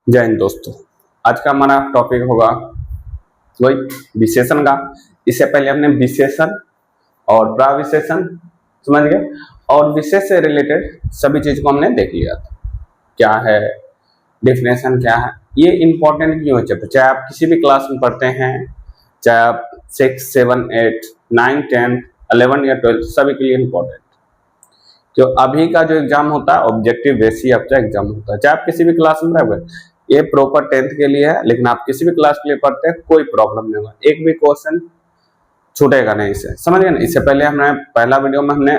जय हिंद दोस्तों। आज का हमारा टॉपिक होगा वही विशेषण का। इससे पहले हमने विशेषण और प्रविशेषण समझ गए और विशेष से रिलेटेड सभी चीज को हमने देख लिया था। क्या है डेफिनेशन, क्या है ये इंपॉर्टेंट क्यों है, चाहे आप किसी भी क्लास में पढ़ते हैं, चाहे आप 6, 7, 8, 9, 10, 11 या 12 सभी के लिए इंपॉर्टेंट। जो अभी का जो एग्जाम होता है ऑब्जेक्टिव बेस एग्जाम होता है, चाहे आप किसी भी क्लास में रहोगे, ये प्रॉपर 10th के लिए है, लेकिन आप किसी भी क्लास के लिए पढ़ते हैं कोई प्रॉब्लम नहीं होगा, एक भी क्वेश्चन छूटेगा नहीं इसे, समझ गए ना। इससे पहले हमने पहला वीडियो में हमने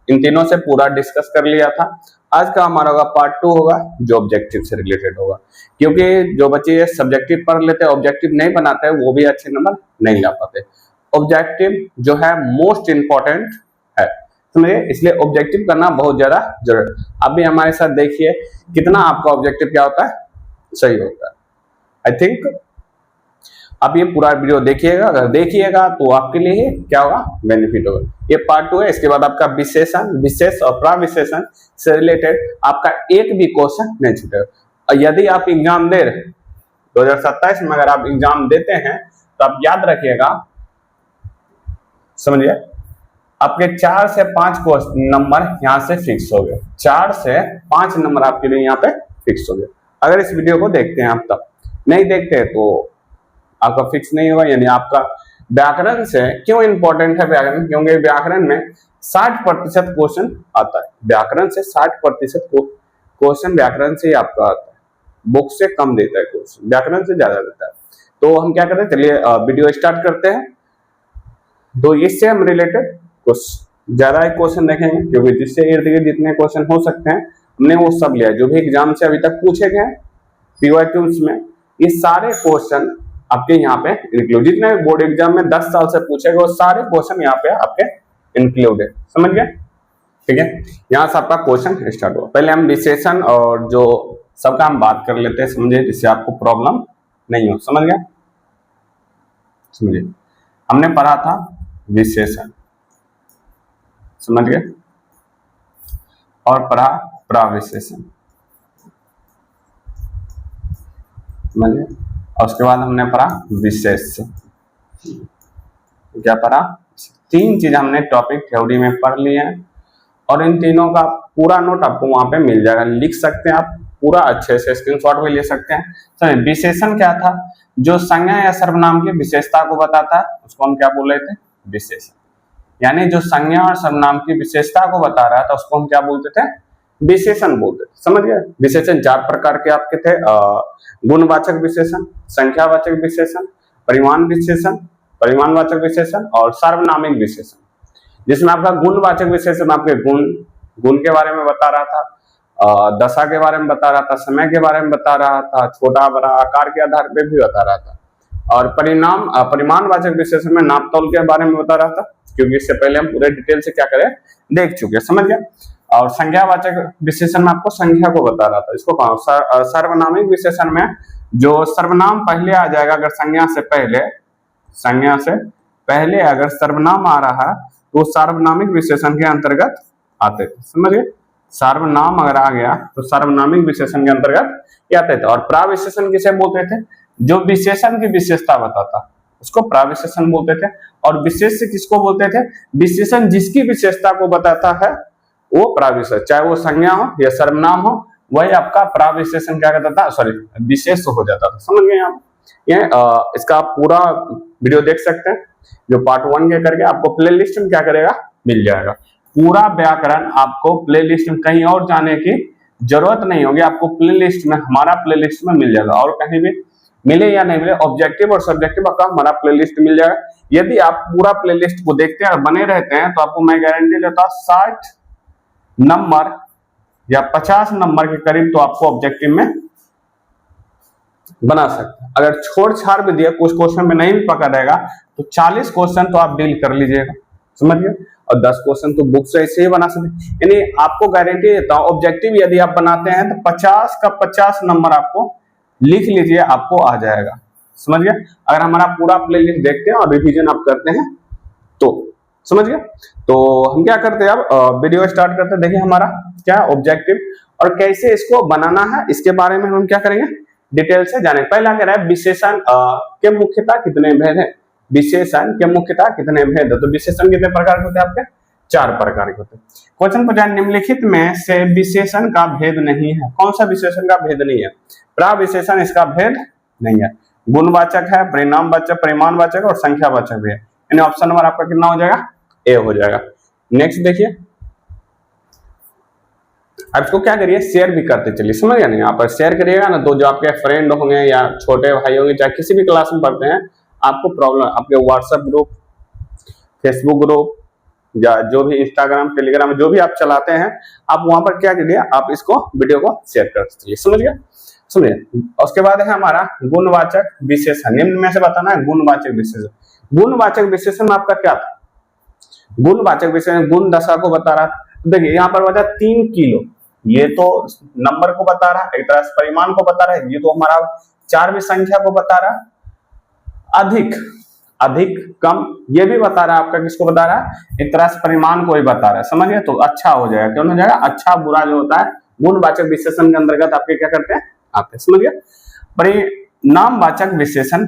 इन तीनों से पूरा डिस्कस कर लिया था। आज का हमारा होगा पार्ट 2 होगा जो ऑब्जेक्टिव से रिलेटेड होगा, क्योंकि जो बच्चे ये सब्जेक्टिव पढ़ लेते हैं ऑब्जेक्टिव नहीं बनाते हैं वो भी अच्छे नंबर नहीं ला पाते। ऑब्जेक्टिव जो है मोस्ट इंपॉर्टेंट है, समझिए, इसलिए ऑब्जेक्टिव करना बहुत ज्यादा जरूरी। अभी हमारे साथ देखिए कितना आपका ऑब्जेक्टिव क्या होता है, सही होता है। आई थिंक आप ये पूरा वीडियो देखिएगा, अगर देखिएगा तो आपके लिए क्या होगा, बेनिफिट होगा। ये पार्ट 2 है। इसके बाद आपका विशेषण, विशेष और प्रविशेषण से रिलेटेड आपका एक भी क्वेश्चन नहीं छूटेगा। और यदि आप एग्जाम दे रहे 2027 में, अगर आप एग्जाम देते हैं तो आप याद रखिएगा, समझिए, आपके 4 से 5 नंबर यहाँ से फिक्स हो गए। 4 से 5 नंबर आपके लिए यहाँ पे फिक्स हो गए। अगर इस वीडियो को देखते हैं आप, तब नहीं देखते तो आपका फिक्स नहीं होगा। यानी आपका व्याकरण से क्यों इंपॉर्टेंट है व्याकरण, क्योंकि व्याकरण में 60% क्वेश्चन आता है। व्याकरण से 60% क्वेश्चन व्याकरण से ही आपका आता है, बुक से कम देता है क्वेश्चन, व्याकरण से ज्यादा देता है। तो हम क्या करते हैं, चलिए वीडियो स्टार्ट करते हैं। तो इससे हम रिलेटेड कुछ ज्यादा क्वेश्चन देखेंगे, क्योंकि जिससे इर्द गिर्द जितने क्वेश्चन हो सकते हैं हमने वो सब लिया, जो भी एग्जाम से अभी तक पूछे गए पीवाईक्यूज में, ये सारे क्वेश्चन आपके यहाँ पे इंक्लूड, जितने बोर्ड एग्जाम में 10 साल से पूछे गए वो सारे क्वेश्चन यहाँ पे आपके इंक्लूड है, समझ गए। ठीक है, यहाँ से आपका क्वेश्चन स्टार्ट हुआ। पहले हम विशेषण और जो सबका हम बात कर लेते हैं, समझे, जिससे आपको प्रॉब्लम नहीं हो, समझ गए। समझिए, हमने पढ़ा था विशेषण, समझ गए, और पढ़ा प्रविशेषण, समझिए, और उसके बाद हमने पढ़ा विशेष। क्या पढ़ा, 3 चीज हमने टॉपिक थ्योरी में पढ़ लिए हैं, और इन तीनों का पूरा नोट आपको वहां पे मिल जाएगा, लिख सकते हैं आप पूरा, अच्छे से स्क्रीनशॉट भी ले सकते हैं। तो विशेषण क्या था, जो संज्ञा या सर्वनाम की विशेषता को बताता है उसको हम क्या बोल रहे थे, विशेषण। यानी जो संज्ञा और सर्वनाम की विशेषता को बता रहा था उसको हम क्या बोलते थे, विशेषण बोलते थे, समझ गए। विशेषण 4 प्रकार के आपके थे, गुणवाचक विशेषण, संख्यावाचक विशेषण, परिमाण विशेषण, परिमाणवाचक विशेषण और सार्वनामिक विशेषण। जिसमें आपका गुणवाचक विशेषण आपके गुण के बारे में बता रहा था, दशा के बारे में बता रहा था, समय के बारे में बता रहा था, छोटा बड़ा आकार के आधार पे भी बता रहा था। और परिमाणवाचक विशेषण में नापतोल के बारे में बता रहा था, क्योंकि इससे पहले हम पूरे डिटेल से क्या करें देख चुके, समझ गए। और संख्यावाचक विशेषण में आपको संख्या को बता रहा था। इसको सार्वनामिक विशेषण में जो सर्वनाम पहले आ जाएगा, अगर संज्ञा से पहले अगर सर्वनाम आ रहा है तो सार्वनामिक विशेषण के अंतर्गत आते थे, समझिए। सार्वनाम अगर आ गया तो सार्वनामिक विशेषण के अंतर्गत आते थे। और प्रविशेषण किसे बोलते थे, जो विशेषण की विशेषता बताता उसको प्रविशेषण बोलते थे। और विशेष किसको बोलते थे, विशेषण जिसकी विशेषता को बताता है वो प्रविशेषण, चाहे वो संज्ञा हो या सर्वनाम हो, वही आपका प्रविशेषण क्या कहता था, सॉरी विशेष हो जाता था, समझ गए आप। ये इसका पूरा वीडियो देख सकते हैं, जो पार्ट 1 के करके आपको प्ले लिस्ट में क्या करेगा मिल जाएगा। पूरा व्याकरण आपको प्ले लिस्ट में कहीं और जाने की जरूरत नहीं होगी, आपको प्ले लिस्ट में, हमारा प्ले लिस्ट में मिल जाएगा। और कहीं भी मिले या नहीं मिले, ऑब्जेक्टिव और सब्जेक्टिव आपका हमारा प्ले लिस्ट मिल जाएगा। यदि आप पूरा प्ले लिस्ट को देखते हैं और बने रहते हैं तो आपको मैं गारंटी देता हूं 60 नंबर या 50 नंबर के करीब तो आपको ऑब्जेक्टिव में बना सकते हैं। अगर छोड़ छाड़ भी दिया, कुछ क्वेश्चन में नहीं भी पकड़ रहेगा तो 40 क्वेश्चन तो आप डील कर लीजिएगा, समझिए। और 10 क्वेश्चन तो बुक से ऐसे ही बना सकते। यानी आपको गारंटी देता हूं, ऑब्जेक्टिव यदि आप बनाते हैं तो 50 का 50 नंबर आपको लिख लीजिए, आपको आ जाएगा, समझ गए। अगर हमारा पूरा प्लेलिस्ट देखते हैं और रिवीजन आप करते हैं तो, समझ गए। तो हम क्या करते हैं, अब वीडियो स्टार्ट करते हैं। देखिए हमारा क्या ऑब्जेक्टिव, और कैसे इसको बनाना है इसके बारे में हम क्या करेंगे, डिटेल से जाने। पहला कह रहा है विशेषण के मुख्यतः कितने भेद है, विशेषण के मुख्यतः कितने भेद है। तो विशेषण कितने प्रकार के होते हैं आपके, 4 प्रकार के होते हैं। क्वेश्चन पूछा निम्नलिखित में से विशेषण का भेद नहीं है, कौन सा विशेषण का भेद नहीं है, प्रविशेषण इसका भेद नहीं है। गुणवाचक है, परिणामवाचक, परिमाणवाचक और संख्यावाचक भी है। यानी ऑप्शन नंबर आपका कितना हो जाएगा, ए हो जाएगा। नेक्स्ट देखिए, अब इसको क्या करिए, शेयर भी करते चलिए, समझ गए ना। यहाँ पर शेयर करिएगा ना तो जो आपके फ्रेंड होंगे या छोटे भाई होंगे, चाहे किसी भी क्लास में पढ़ते हैं, आपको प्रॉब्लम, आपके व्हाट्सएप ग्रुप, फेसबुक ग्रुप या जो भी इंस्टाग्राम टेलीग्राम जो भी आप चलाते हैं, आप वहां पर क्या करिए, आप इसको वीडियो को शेयर कर चलिए, समझ गए। सुनिए, उसके बाद है हमारा गुणवाचक विशेषण। निम्न में से बताना है गुणवाचक विशेषण। गुणवाचक विशेषण में आपका क्या था, गुणवाचक विशेषण गुण दशा को बता रहा था। देखिए यहाँ पर बता 3 किलो, ये तो नंबर को बता रहा है, एक तरह से परिमाण को बता रहा है, ये तो हमारा 4वीं संख्या को बता रहा है। अधिक, अधिक, कम, ये भी बता रहा है आपका, किसको बता रहा है, एक तरह से परिमाण को ही बता रहा है, समझिए। तो अच्छा हो जाएगा, क्यों हो जाएगा, अच्छा बुरा जो होता है गुणवाचक विशेषण के अंतर्गत आपके क्या करते हैं, आते हैं, समझिए। परिणामवाचक विशेषण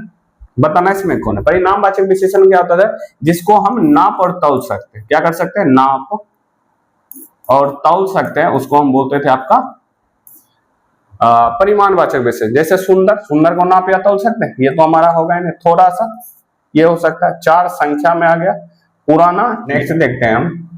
बताना इसमें कौन है। परिणामवाचक विशेषण क्या होता है, जिसको हम नाप और तौल सकते हैं, क्या कर सकते हैं, नाप और तौल सकते हैं, उसको हम बोलते थे आपका परिमाणवाचक विशेषण। जैसे सुंदर, सुंदर को नाप या तौल सकते हैं, ये तो हमारा होगा नहीं, थोड़ा सा ये हो सकता है, 4 संख्या में आ गया। पुराना, नेक्स्ट देखते हैं हम,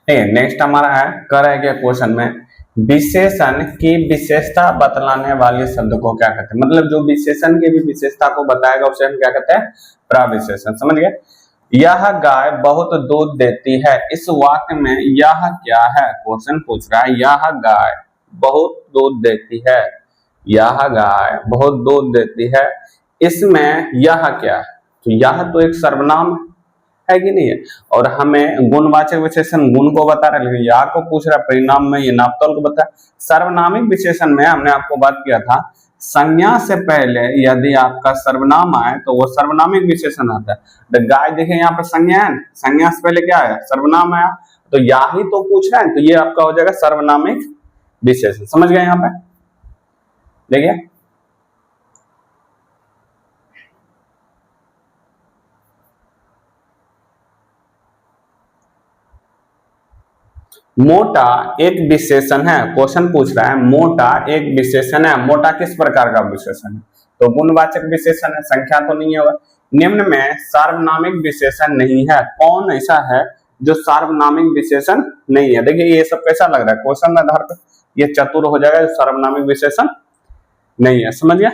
नेक्स्ट हमारा है कर है क्या क्वेश्चन में, विशेषण की विशेषता बतलाने वाले शब्द को क्या कहते हैं। मतलब जो विशेषण की भी विशेषता को बताएगा उसे हम क्या कहते हैं, प्रविशेषण, समझ गए। यह गाय बहुत दूध देती है, इस वाक्य में यह क्या है, क्वेश्चन पूछ रहा है, यह गाय बहुत दूध देती है, यह गाय बहुत दूध देती है, इसमें यह क्या है, तो यह तो एक सर्वनाम है कि नहीं है, और हमें गुणवाचक विशेषण गुण को बता रहा है, लेकिन यह को पूछ रहा है परिणाम में ये नापतोल को बता। सर्वनामिक विशेषण में हमने आपको बात किया था, संज्ञा से पहले यदि आपका सर्वनाम आए तो वो सर्वनामिक विशेषण आता है। गाय देखें यहाँ पर संज्ञा है, संज्ञा से पहले क्या आया, सर्वनाम आया, तो या ही तो पूछ रहा है, तो ये आपका हो जाएगा सर्वनामिक विशेषण, समझ गए। यहाँ पे देखिए, मोटा एक विशेषण है, क्वेश्चन पूछ रहा है मोटा एक विशेषण है, मोटा किस प्रकार का विशेषण है, तो गुणवाचक विशेषण है, संख्या तो नहीं होगा। निम्न में सार्वनामिक विशेषण नहीं है, कौन ऐसा है जो सार्वनामिक विशेषण नहीं है। देखिए ये सब कैसा लग रहा है, क्वेश्चन आधार पर ये चतुर हो जाएगा, जो सार्वनामिक विशेषण नहीं है, समझिए।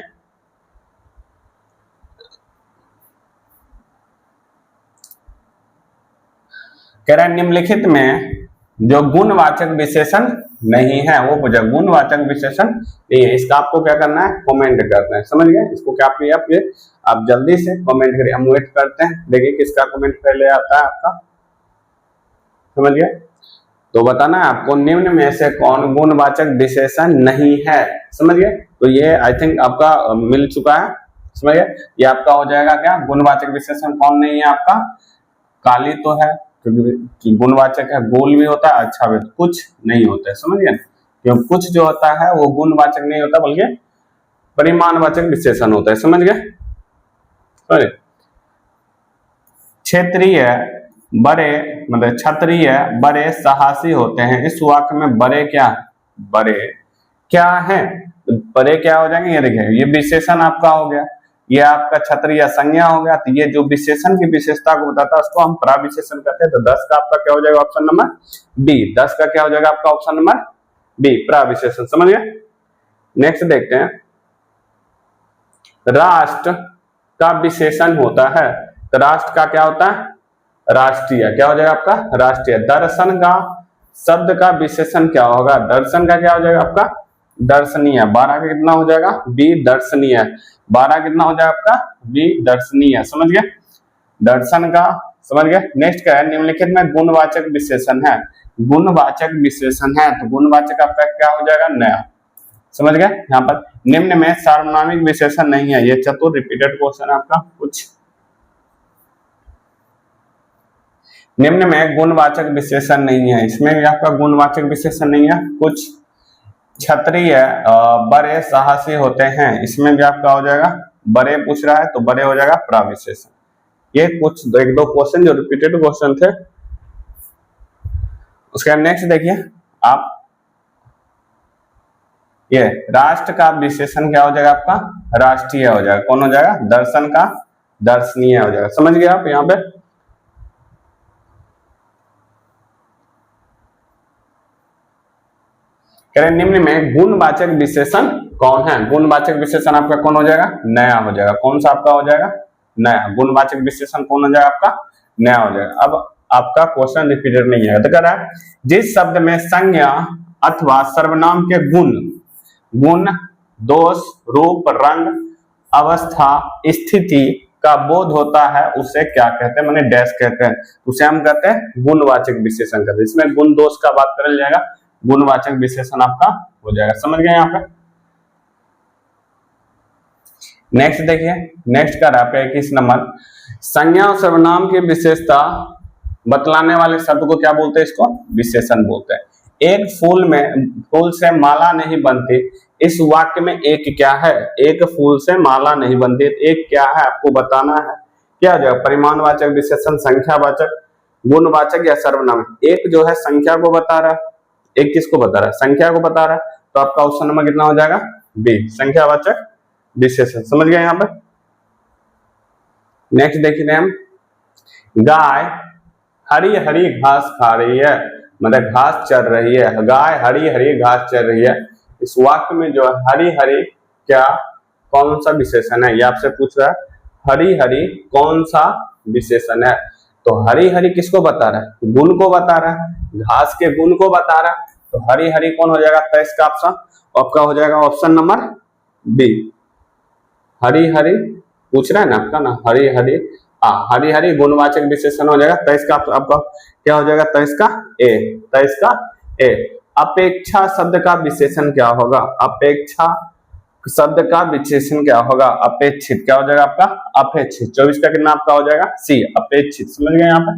कह रहा है निम्नलिखित में जो गुणवाचक विशेषण नहीं है वो पूछा, गुणवाचक विशेषण नहीं है, इसका आपको क्या करना है, कमेंट करना है, समझ गए। इसको क्या आप जल्दी से कमेंट करिए, हम वेट करते हैं, देखिए किसका कमेंट पहले आता है आपका, समझ गए। तो बताना है आपको निम्न में से कौन गुणवाचक विशेषण नहीं है, समझ गए। तो ये आई थिंक आपका मिल चुका है, समझ गए। ये आपका हो जाएगा क्या, गुणवाचक विशेषण कौन नहीं है आपका, काली तो है क्योंकि गुणवाचक है, गोल भी होता है, अच्छा भी, कुछ नहीं होता है, समझ गए। क्योंकि कुछ जो होता है वो गुणवाचक नहीं होता बल्कि परिमाणवाचक विशेषण होता है, समझ गए। क्षेत्रीय बड़े, मतलब क्षत्रिय बड़े साहसी होते हैं, इस वाक्य में बड़े क्या, बड़े क्या है, बड़े क्या हो जाएंगे, ये देखिए ये विशेषण आपका हो गया, ये आपका क्षत्रिय संज्ञा हो गया, तो ये जो विशेषण की विशेषता को बताता है उसको हम प्रविशेषण कहते हैं। तो 10 का आपका क्या हो जाएगा, ऑप्शन नंबर बी, 10 का क्या हो जाएगा आपका ऑप्शन नंबर बी, प्रविशेषण, समझ गए। नेक्स्ट देखते हैं, राष्ट्र का विशेषण होता है, तो राष्ट्र का क्या होता है, राष्ट्रीय, क्या हो जाएगा आपका राष्ट्रीय। दर्शन का शब्द का विशेषण क्या होगा, दर्शन का क्या हो जाएगा आपका दर्शनीय, 12 का कितना हो जाएगा बी, दर्शनीय, 12 कितना हो जाएगा आपका बी, दर्शनीय, समझ गए, दर्शन का, समझ गए। नेक्स्ट क्या है, निम्नलिखित में गुणवाचक विशेषण है, गुणवाचक विशेषण है, तो गुणवाचक आपका क्या हो जाएगा नया, समझ गए। यहाँ पर निम्न में सार्वनामिक विशेषण नहीं है, ये चतुर रिपीटेड क्वेश्चन है आपका। कुछ निम्न में गुणवाचक विशेषण नहीं है, इसमें भी आपका गुणवाचक विशेषण नहीं है। कुछ क्षत्रिय बड़े साहसी होते हैं, इसमें भी आपका हो जाएगा बड़े पूछ रहा है तो बड़े हो जाएगा प्रविशेषण। ये कुछ एक दो क्वेश्चन जो रिपीटेड क्वेश्चन थे। उसके बाद नेक्स्ट देखिए आप, ये राष्ट्र का विशेषण क्या हो जाएगा आपका, राष्ट्रीय हो जाएगा। कौन हो जाएगा, दर्शन का दर्शनीय हो जाएगा। समझ गए आप यहाँ पे। निम्न में गुणवाचक विशेषण कौन है, गुणवाचक विशेषण आपका कौन हो जाएगा, नया हो जाएगा। कौन सा आपका हो जाएगा, नया। गुणवाचक विशेषण कौन हो जाएगा आपका, नया हो जाएगा। अब आपका क्वेश्चन रिपीटेड नहीं है, तो कह रहा है जिस शब्द में संज्ञा अथवा सर्वनाम के गुण, दोष, रूप, रंग, अवस्था, स्थिति का बोध होता है उसे क्या कहते हैं, माने डैश कहते हैं, उसे हम कहते हैं गुणवाचक विशेषण कहते हैं। इसमें गुण दोष का बात कर जाएगा, गुणवाचक विशेषण आपका हो जाएगा। समझ गए यहाँ पे। नेक्स्ट देखिए, नेक्स्ट का आपका 21 नंबर, संज्ञा और सर्वनाम की विशेषता बतलाने वाले शब्द को क्या बोलते हैं, इसको विशेषण बोलते हैं। एक फूल से माला नहीं बनती, इस वाक्य में एक क्या है, एक फूल से माला नहीं बनती, एक क्या है आपको बताना है। क्या हो जाएगा, परिमाणवाचक विशेषण, संख्यावाचक, गुणवाचक या सर्वनाम। एक जो है संख्या को बता रहा है, एक किसको बता रहा है, संख्या को बता रहा है, तो आपका ऑप्शन नंबर कितना हो जाएगा, बी, संख्यावाचक विशेषण। समझ गए यहाँ पर। नेक्स्ट देखिए हम, गाय हरी हरी घास खा रही है, मतलब घास चर रही है, गाय हरी हरी घास चर रही है। इस वाक्य में जो है हरी हरी क्या कौन सा विशेषण है, ये आपसे पूछ रहा है। हरी हरी कौन सा विशेषण है, तो हरी हरी किसको बता रहा है, गुण को बता रहा है, घास के गुण को बता रहा है। तो हरी हरी कौन हो जाएगा, तो इसका ऑप्शन आपका हो जाएगा option number B, Hari Hari पूछ रहा है ना आपका ना, हरी हरी, हरी हरी गुणवाचक विशेषण हो जाएगा। तो इसका आपका क्या हो जाएगा, तो इसका ए, तो इसका ए। अपेक्षा शब्द का विशेषण क्या होगा, अपेक्षा शब्द का विशेषण क्या होगा, अपेक्षित। क्या हो जाएगा आपका, अपेक्षित। 24 का कितना आपका हो जाएगा, सी, अपेक्षित। समझ गए यहाँ पे।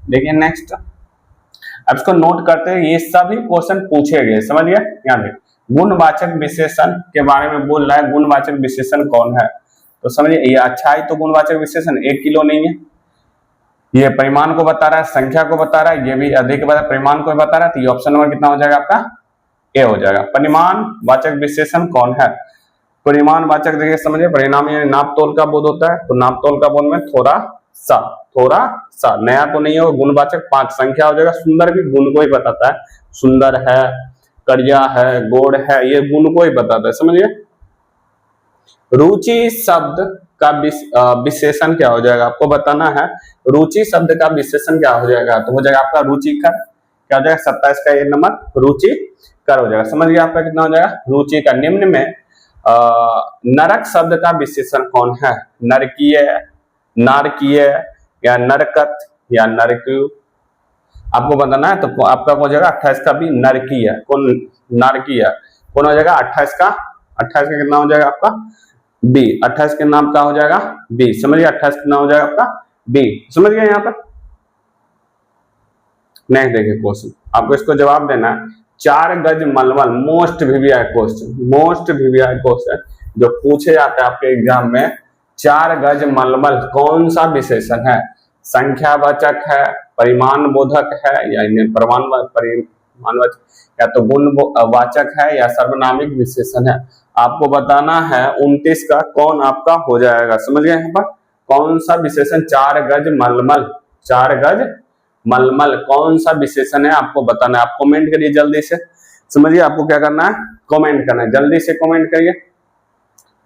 देखिए नेक्स्ट, अब इसको नोट करते हैं, ये सभी क्वेश्चन पूछे गए। समझ गए। यहाँ पे गुणवाचक विशेषण के बारे में बोल रहा है, गुणवाचक विशेषण कौन है, तो समझिए ये अच्छाई तो गुणवाचक विशेषण 1 किलो नहीं है, ये परिमाण को बता रहा है, संख्या को बता रहा है, ये भी अधिक परिमाण को बता रहा है। तो ये ऑप्शन नंबर कितना हो जाएगा आपका, ए हो जाएगा। परिमाण वाचक विशेषण कौन है, परिमाण वाचक देखिए समझिए, परिणाम यानी नाप तोल का बोध होता है, तो नाप तोल का बोध में थोड़ा सा, नया तो नहीं होगा। गुणवाचक 5, संख्या हो जाएगा। सुंदर भी गुण को ही बताता है, सुंदर है, करिया है, गोड़ है, ये गुण को ही बताता है। समझिए। रुचि शब्द का विशेषण क्या हो जाएगा, आपको बताना है। रुचि शब्द का विशेषण क्या हो जाएगा, तो हो जाएगा आपका रुचिकर। क्या हो जाएगा, 27 का ये नंबर रुचिकर हो जाएगा। समझ गए आपका कितना हो जाएगा, रुचिकर। निम्न में नरक शब्द का विशेषण कौन है, नरकीय, नारकीय या नरकत या नरक्यू, आपको बताना है। तो आपका हो जाएगा 28 का भी नरकीय, कौन नारकीय कौन हो जाएगा, 28 का कितना हो जाएगा आपका बी, 28 के नाम का हो जाएगा बी। समझिए 28 कितना हो जाएगा आपका बी। समझ गए यहाँ पर। नेक्स्ट देखिए क्वेश्चन, आपको इसको जवाब देना है। 4 गज मलमल, मोस्ट वीवीआई क्वेश्चन जो पूछे जाते हैं आपके एग्जाम में। 4 गज मलमल कौन सा विशेषण है, संख्यावाचक है, परिमाण बोधक है या परिमाणवाचक, या तो गुणवाचक है या सर्वनामिक विशेषण है। आपको बताना है 29 का कौन आपका हो जाएगा। समझ गए यहाँ पर, कौन सा विशेषण 4 गज मलमल, 4 गज मलमल कौन सा विशेषण है आपको बताना है। आप कमेंट करिए जल्दी से। समझिए आपको क्या करना है, कमेंट करना है, जल्दी से कमेंट करिए।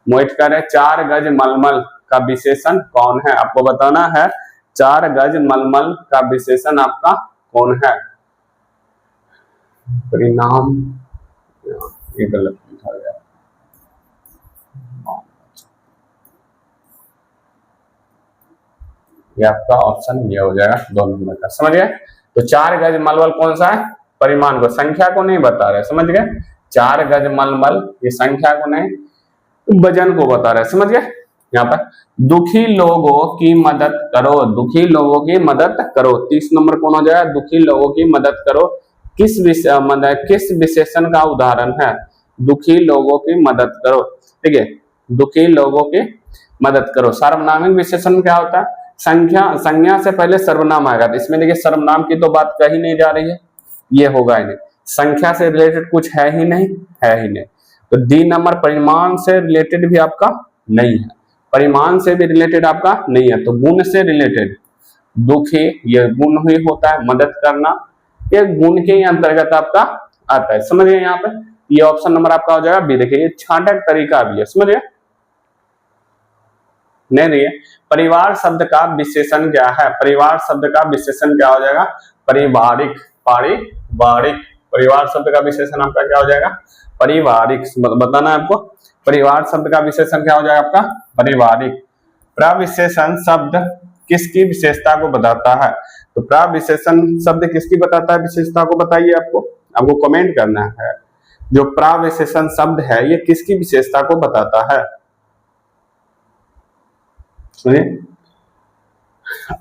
मोहित कह रहे 4 गज मलमल का विशेषण कौन है, आपको बताना है 4 गज मलमल का विशेषण आपका कौन है। परिणाम ये गलत लिखा गया, ये आपका ऑप्शन ये हो जाएगा 2 नंबर का। समझ गए। तो 4 गज मलमल कौन सा है, परिमाण को, संख्या को नहीं बता रहे। समझ गए। 4 गज मलमल ये संख्या को नहीं, वजन को बता रहे। समझ गए। यहाँ पर दुखी लोगों की मदद करो, दुखी लोगों की मदद करो। 30 नंबर कौन हो जाएगा, दुखी लोगों की मदद करो। किस विशेषण का उदाहरण है, दुखी लोगों की मदद करो। ठीक है, दुखी लोगों की मदद करो। सार्वनामिक विशेषण क्या होता है, संज्ञा से पहले सर्वनाम आएगा। तो इसमें देखिए सर्वनाम की तो बात कही नहीं जा रही है, ये होगा ही नहीं। संख्या से रिलेटेड कुछ है ही नहीं, है ही नहीं। तो डी नंबर परिमाण से रिलेटेड भी आपका नहीं है, परिमाण से भी रिलेटेड आपका नहीं है। तो गुण से रिलेटेड, दुखी ये गुण ही होता है, मदद करना ये गुण के अंतर्गत आपका आता है। समझिए यहाँ पे ये ऑप्शन नंबर आपका हो जाएगा बी। देखिए ये छांटक तरीका भी है, समझिए नहीं रही है। परिवार शब्द का विशेषण क्या है, परिवार शब्द का विशेषण क्या हो जाएगा, पारिवारिक। पारिवारिक परिवार शब्द का विशेषण आपका क्या हो जाएगा, पारिवारिक। बताना है आपको परिवार शब्द का विशेषण क्या हो जाएगा आपका, पारिवारिक। प्रविशेषण शब्द किसकी विशेषता को बताता है, तो प्रविशेषण शब्द किसकी बताता है विशेषता को, बताइए आपको कमेंट करना है। जो प्रविशेषण शब्द है ये किसकी विशेषता को बताता है। सुनिए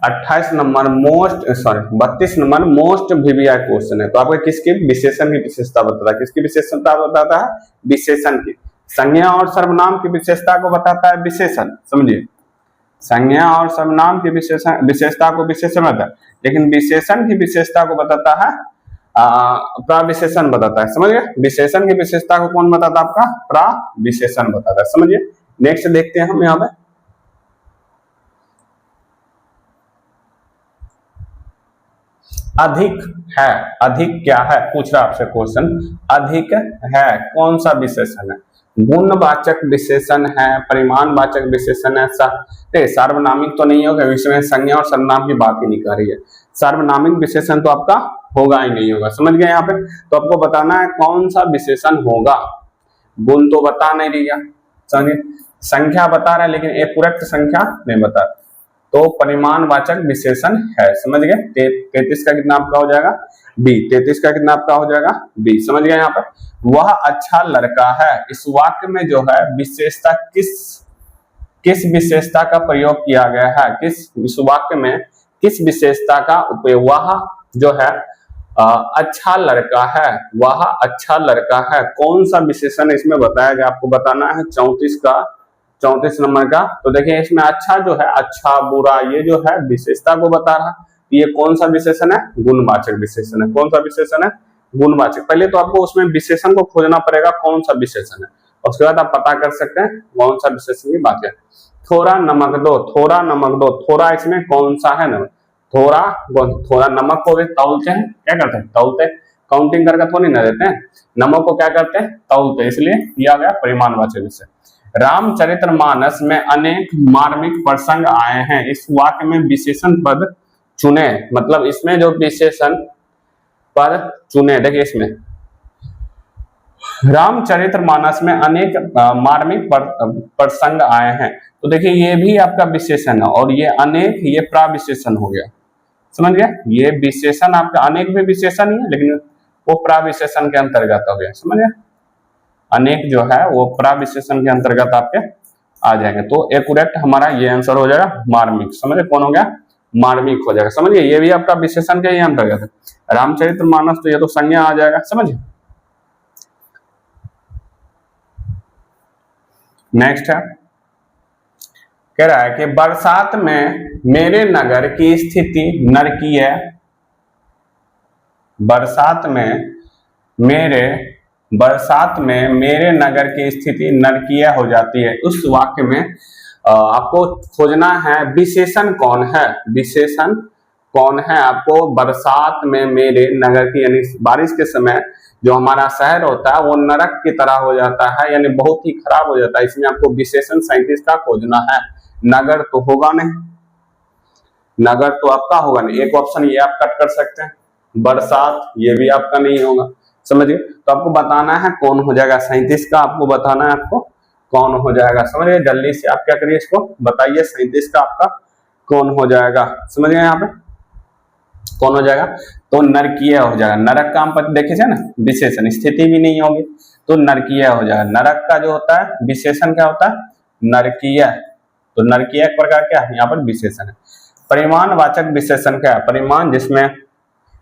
28 number 32 number most VVI question है। तो आपको किसकी विशेषण की विशेषता बताता है, किसकी विशेषता बताता है, विशेषण की। संज्ञा और सर्वनाम की विशेषता को बताता है विशेषण, समझिए संज्ञा और सर्वनाम की विशेषता को विशेषण बताता है, लेकिन विशेषण की विशेषता को बताता है प्रविशेषण बताता है। समझिए विशेषण की विशेषता को कौन बताता है, आपका प्रविशेषण बताता है। समझिए नेक्स्ट देखते हैं हम यहाँ पे। अधिक है, अधिक क्या है पूछ रहा आपसे क्वेश्चन, अधिक है कौन सा विशेषण है, गुणवाचक विशेषण है, परिमाणवाचक विशेषण है, सार्वनामिक तो नहीं होगा, इसमें संज्ञा और सर्वनाम की बात ही नहीं कर रही है। सार्वनामिक विशेषण तो आपका होगा ही नहीं होगा, समझ गए यहाँ पे। तो आपको बताना है कौन सा विशेषण होगा, गुण तो बता नहीं दिया, समझिए संख्या बता रहा है लेकिन एक पूरक संख्या नहीं बता, तो परिमाणवाचक विशेषण है। समझ गए 33 का कितना आपका हो जाएगा बी, 33 का कितना आपका हो जाएगा बी। समझ गए यहाँ पर वह अच्छा लड़का है, इस वाक्य में जो है विशेषता किस विशेषता का प्रयोग किया गया है, इस वाक्य में किस विशेषता का उपयोग, वह जो है अच्छा लड़का है, वह अच्छा लड़का है, कौन सा विशेषण इसमें बताया गया आपको बताना है। 34 नंबर का। तो देखिए इसमें अच्छा जो है, अच्छा बुरा ये जो है विशेषता को बता रहा, ये कौन सा विशेषण है, गुणवाचक विशेषण है। कौन सा विशेषण है, गुणवाचक। पहले तो आपको उसमें विशेषण को खोजना पड़ेगा कौन सा विशेषण है, उसके बाद आप पता कर सकते हैं कौन सा विशेषण की बात है। थोड़ा नमक दो, थोड़ा नमक दो, थोड़ा इसमें कौन सा है ना, थोड़ा नमक को भी तौलते हैं, क्या करते हैं तौलते, काउंटिंग करके थोड़ी ना देते हैं, नमक को क्या करते हैं तौलते, इसलिए किया गया परिमाणवाचक विशेषण। रामचरितमानस में अनेक मार्मिक प्रसंग आए हैं, इस वाक्य में विशेषण पद चुने, मतलब इसमें जो विशेषण पद चुने, देखिए इसमें रामचरितमानस में अनेक मार्मिक प्रसंग आए हैं, तो देखिए ये भी आपका विशेषण है और ये अनेक ये प्राविशेषण हो गया, समझ गया। ये विशेषण आपका अनेक भी विशेषण ही है लेकिन वो प्राविशेषण के अंतर्गत हो गया, समझ गया। अनेक जो है वो प्राविशेषण के अंतर्गत आपके आ जाएंगे। तो एक्यूरेट हमारा ये आंसर हो जाएगा मार्मिक, समझे कौन हो गया मार्मिक हो जाएगा, समझिए ये भी आपका विशेषण के ही अंतर्गत है। रामचरितमानस तो ये तो संज्ञा आ जाएगा, समझिए। नेक्स्ट है कह रहा है कि बरसात में मेरे नगर की स्थिति नरकीय, बरसात में मेरे नगर की स्थिति नरकीय हो जाती है। उस वाक्य में आपको खोजना है विशेषण कौन है, विशेषण कौन है आपको। बरसात में मेरे नगर की यानी बारिश के समय जो हमारा शहर होता है वो नरक की तरह हो जाता है, यानी बहुत ही खराब हो जाता है। इसमें आपको विशेषण 37 का खोजना है। नगर तो होगा नहीं, नगर तो आपका होगा नहीं, एक ऑप्शन ये आप कट कर सकते हैं। बरसात ये भी आपका नहीं होगा, समझिए। तो आपको बताना है कौन हो जाएगा 37 का, आपको बताना है आपको कौन हो जाएगा, समझिए। जल्दी से आप क्या करिए इसको बताइए 37 का आपका कौन हो जाएगा, समझिए यहाँ पे कौन हो जाएगा। तो नरकीय हो जाएगा, नरक का हम देखे ना विशेषण, स्थिति भी नहीं होगी तो नरकीय हो जाएगा। नरक का जो होता है विशेषण क्या होता है नरकीय, तो नरकीय एक प्रकार क्या है, यहाँ पर विशेषण है। परिमाणवाचक विशेषण क्या है, परिमाण जिसमें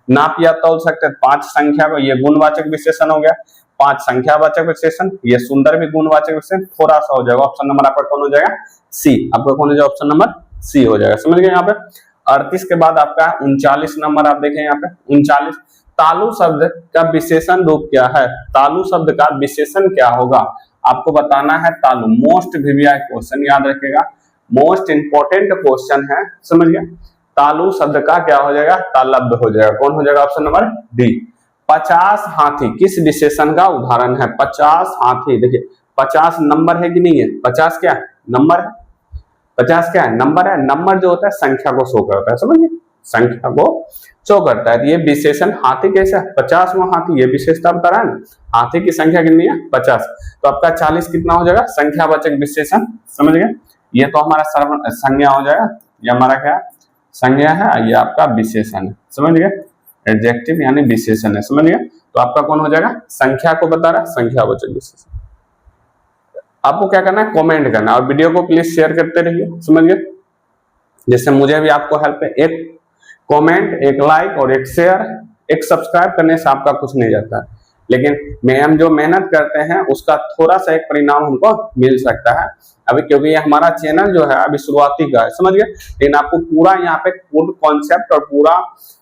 नाप या तौल सकते हैं 5 संख्या को, ये गुणवाचक विशेषण हो गया। 5 संख्यावाचक विशेषण, ये सुंदर भी गुणवाचक विशेषण, थोड़ा सा हो जाएगा। ऑप्शन नंबर आपका कौन हो जाएगा, सी। आपका कौन हो जाएगा, ऑप्शन नंबर सी हो जाएगा। समझ गए यहाँ पे। 38 के बाद आपका 39 नंबर आप देखें यहाँ पे 39, तालु शब्द का विशेषण रूप क्या है, तालु शब्द का विशेषण क्या होगा, आपको बताना है तालु। मोस्ट वीवीआई क्वेश्चन याद रखिएगा, मोस्ट इंपोर्टेंट क्वेश्चन है, समझ गया। तालु शब्द का क्या हो जाएगा, तालब्ध हो जाएगा। कौन हो जाएगा, ऑप्शन नंबर डी। 50 हाथी किस विशेषण का उदाहरण है, 50 हाथी, देखिए 50 नंबर है कि नहीं है, 50 क्या नंबर है, 50 क्या है, नंबर है। नंबर जो होता है संख्या को शो करता है, समझिए, संख्या को शो करता है। तो ये विशेषण हाथी कैसा है, 50वां हाथी, ये विशेषता बता रहा है ना, हाथी की संख्या कितनी है, 50। तो आपका 40 कितना हो जाएगा, संख्यावाचक विशेषण, समझ गए। ये तो हमारा संज्ञा हो जाएगा, ये हमारा क्या संज्ञा है, ये आपका विशेषण है, समझ गए। एडजेक्टिव यानी विशेषण है, समझ गए। तो आपका कौन हो जाएगा, संख्या को बता रहा है, संख्यावाचक विशेषण। आपको क्या करना है, कमेंट करना, और वीडियो को प्लीज शेयर करते रहिए, समझ गए, जिससे मुझे भी आपको हेल्प है। एक कमेंट, एक लाइक और एक शेयर, एक सब्सक्राइब करने से आपका कुछ नहीं जाता है, लेकिन हम जो मेहनत करते हैं उसका थोड़ा सा एक परिणाम हमको मिल सकता है अभी, क्योंकि ये हमारा चैनल जो है अभी शुरुआती का है, समझ गए। लेकिन आपको पूरा यहाँ पे पूर्ण कॉन्सेप्ट और पूरा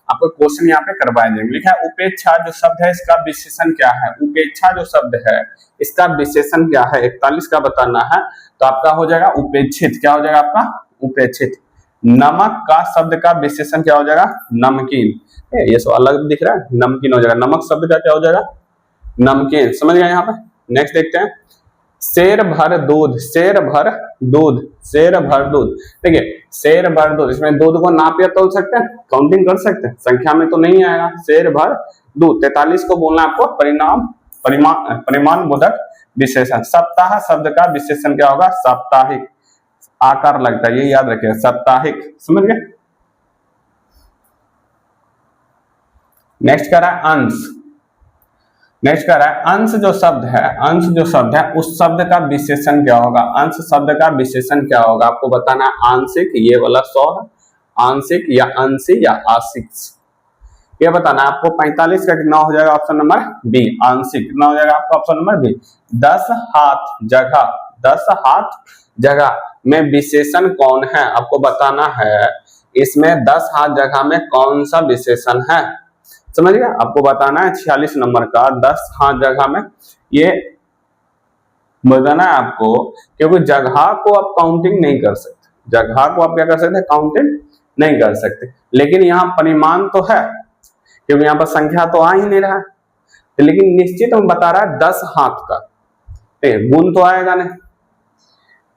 आपको क्वेश्चन यहाँ पे करवाए जाएंगे। लिखा है उपेक्षा जो शब्द है इसका विशेषण क्या है, उपेक्षा जो शब्द है इसका विशेषण क्या है, 41 का बताना है। तो आपका हो जाएगा उपेक्षित, क्या हो जाएगा आपका, उपेक्षित। नमक का शब्द का विशेषण क्या हो जाएगा, नमकीन, ये सो अलग दिख रहा है, नमकीन हो जाएगा। नमक शब्द का क्या हो जाएगा, नमकीन, समझ गए यहाँ पे। नेक्स्ट देखते हैं, शेर भर दूध, शेर भर दूध, शेर भर दूध, देखिए शेर भर दूध, इसमें दूध को नाप या तोल सकते हैं, काउंटिंग कर सकते हैं, संख्या में तो नहीं आएगा। शेर भर दूध, 43 को बोलना आपको परिमाण बोधक विशेषण। सप्ताह शब्द का विशेषण क्या होगा, साप्ताहिक, आकार लगता है, ये याद रखिए, साप्ताहिक, समझ गए। नेक्स्ट कह रहा है अंश, नेक्स्ट कह रहा है अंश जो शब्द है, अंश जो शब्द है उस शब्द का विशेषण क्या होगा, अंश शब्द का विशेषण क्या होगा, आपको बताना है। आंशिक, ये वाला 100 है, आंशिक या अंशी या आशिक, ये बताना है आपको। 45 का कितना हो जाएगा, ऑप्शन नंबर बी, आंशिक, कितना हो जाएगा आपका, ऑप्शन नंबर बी। 10 हाथ जगह, 10 हाथ जगह में विशेषण कौन है, आपको बताना है। इसमें 10 हाथ जगह में कौन सा विशेषण है, समझ गया। आपको बताना है 46 नंबर का 10 हाथ जगह में, ये बताना है आपको, क्योंकि जगह को आप काउंटिंग नहीं कर सकते, जगह को आप क्या कर सकते हैं, काउंटिंग नहीं कर सकते। लेकिन यहाँ परिमाण तो है, क्योंकि यहाँ पर संख्या तो आ ही नहीं रहा है, लेकिन निश्चित हम बता रहा है 10 हाथ का, गुण तो आएगा नहीं,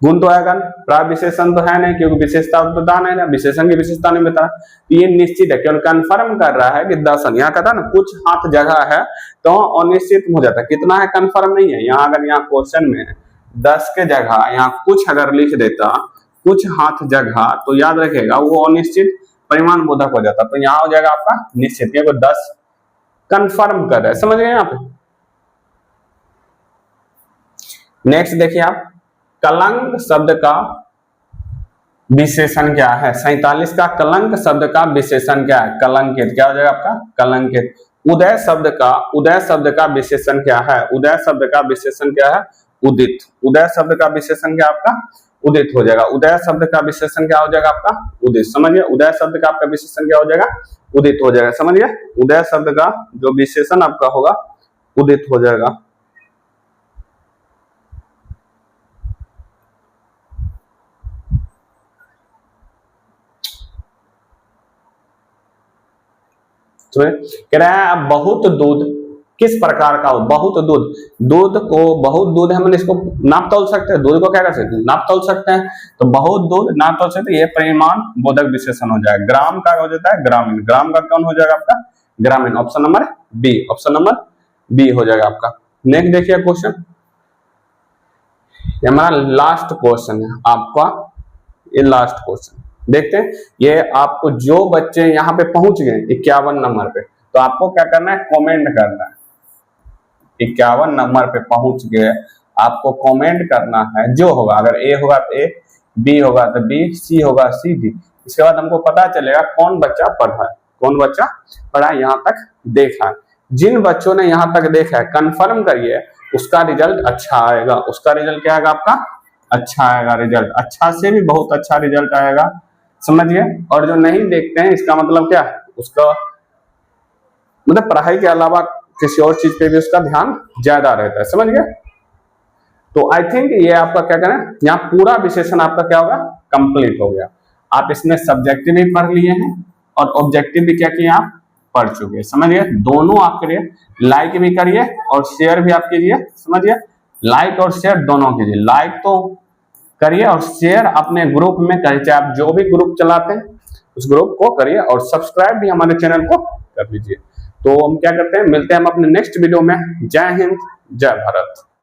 गुण तो आएगा नहीं, प्राय विशेषण तो है नहीं, क्योंकि विशेषता बता नहीं रहा, विशेषण की विशेषता नहीं बता रहा। ये निश्चित है, क्योंकि कंफर्म कर रहा है कि 10, यहाँ कहता है ना कुछ हाथ जगह है, तो अनिश्चित हो जाता है, कितना है कंफर्म नहीं है। यहाँ अगर यहाँ क्वेश्चन में 10 के जगह यहाँ कुछ अगर लिख देता, कुछ हाथ जगह, तो याद रखेगा वो अनिश्चित परिमाण बोधक हो जाता, तो यहाँ हो जाएगा आपका निश्चित, क्योंकि 10 कंफर्म कर रहा है, समझ गए यहाँ पे। नेक्स्ट देखिए आप, कलंक शब्द का विशेषण क्या है, 47 का कलंक शब्द का विशेषण क्या है, कलंकित, क्या हो जाएगा आपका, कलंकित। उदय शब्द का, उदय शब्द का विशेषण क्या है, उदय शब्द का विशेषण क्या है, उदित, उदय शब्द का विशेषण क्या आपका, उदित हो जाएगा। उदय शब्द का विशेषण क्या हो जाएगा आपका, उदित, समझिए। उदय शब्द का आपका विशेषण क्या हो जाएगा, उदित हो जाएगा, समझिए। उदय शब्द का जो विशेषण आपका होगा उदित हो जाएगा। कह रहा है अब बहुत दूध किस प्रकार का हो, बहुत दूध, दूध को, बहुत दूध है, मतलब इसको नाप तोल सकते हैं, दूध को क्या कर सकते हैं, नाप तोल सकते हैं, तो बहुत दूध नाप तोल सकते हैं, ये परिमाण बोधक विशेषण हो जाएगा। ग्राम का हो जाता है ग्रामीण, ग्राम का कौन हो जाएगा आपका, ग्रामीण, option number B, option number B हो जाएगा आपका। नेक्स्ट देखिए क्वेश्चन, ये हमारा लास्ट क्वेश्चन है आपका, ये लास्ट क्वेश्चन देखते हैं। ये आपको जो बच्चे यहाँ पे पहुंच गए 51 नंबर पे, तो आपको क्या करना है, कमेंट करना है। 51 नंबर पे पहुंच गए, आपको कमेंट करना है, जो होगा, अगर ए होगा तो ए, बी होगा तो बी, सी होगा सी, डी। इसके बाद हमको पता चलेगा कौन बच्चा पढ़ा है, कौन बच्चा पढ़ा है, यहाँ तक देखा है। जिन बच्चों ने यहाँ तक देखा है कंफर्म करिए उसका रिजल्ट अच्छा आएगा। उसका रिजल्ट क्या आएगा आपका? अच्छा आएगा रिजल्ट, अच्छा से भी बहुत अच्छा रिजल्ट आएगा, समझिए। और जो नहीं देखते हैं इसका मतलब क्या है, उसका मतलब पढ़ाई के अलावा किसी और चीज पे भी उसका ध्यान ज्यादा रहता है, समझ गए। तो आई थिंक ये आपका क्या करें, यहाँ पूरा विशेषण आपका क्या होगा, कंप्लीट हो गया। आप इसमें सब्जेक्टिव भी पढ़ लिए हैं और ऑब्जेक्टिव भी क्या किए आप पढ़ चुके हैं, समझिए। दोनों आप करिए, लाइक भी करिए और शेयर भी आप कीजिए, समझिए। लाइक और शेयर दोनों कीजिए, लाइक तो करिए और शेयर अपने ग्रुप में करिए, चाहे आप जो भी ग्रुप चलाते हैं उस ग्रुप को करिए, और सब्सक्राइब भी हमारे चैनल को कर लीजिए। तो हम क्या करते हैं, मिलते हैं हम अपने नेक्स्ट वीडियो में। जय हिंद, जय भारत।